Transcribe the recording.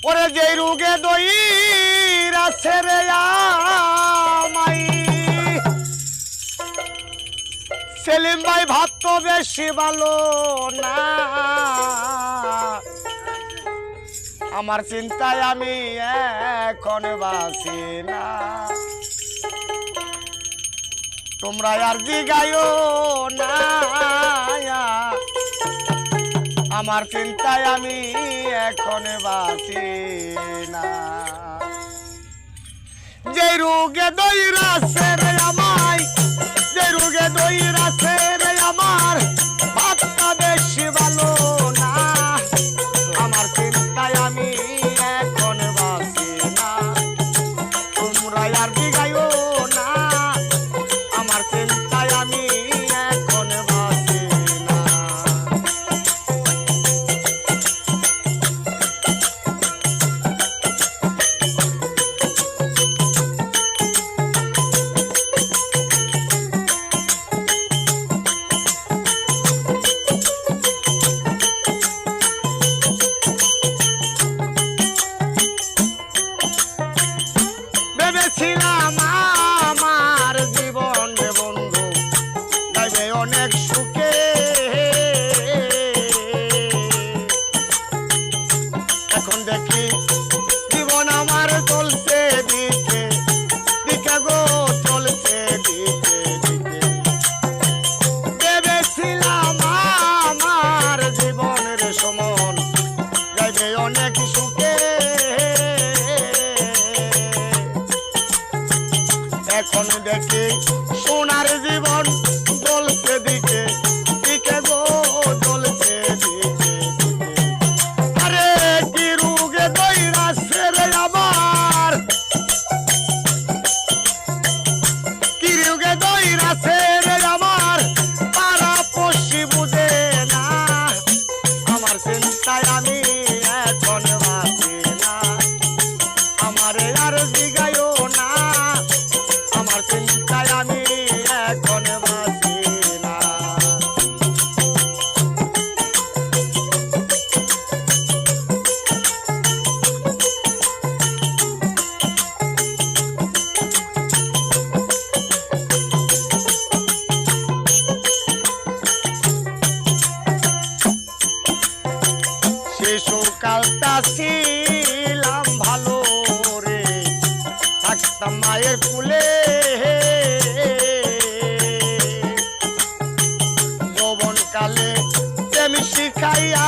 ওরে যে রোগে দইরা ছেড়ে আমাই সেলিম ভাই ভাত তো বেশি ভালো না, আমার চিন্তায় আমি এখন বাঁচি না। তোমরা আর জিগায়ও না, আমার চিন্তায় আমি এখন বাঁচি না। যে রোগে দইরাছে রে আমায়, যে রোগে দইরাছে রে আমার ভাতটা বেশি ভালো না, আমার চিন্তায় আমি এখন বাঁচি না। তোমরা আর জিগায়ও না, আমার চিন্তায় আমি এখন বাঁচি না। ভেবেছিলাম আমার জীবন রে বন্ধু যাইবে অনেক সুখে, এখন দেখি জীবন আমার চলছে দিকে দিকে গো, চলছে দিকে দিকে। ভেবেছিলাম আমার জীবনের সমন যাইবে অনেক সুখে, এখন দেখি সোনার জীবন চলছে দিকে দিকে গো, চলছে দিকে দিকে। আরে কি রোগে দইরাছে রে আমার, কি রোগে দইরাছে রে আমার পাড়া পড়শি বুঝে না, আমার চিন্তায় আমি এখন বাঁচি না। আমারে আর জিগায়ও না, আমার চিন্তায় আমি এখন বাঁচি না। শিশুকালটা ছিলাম ভালো রে, থাকতাম মায়ের কুলে, যৌবন কালে প্রেম শিখাইয়া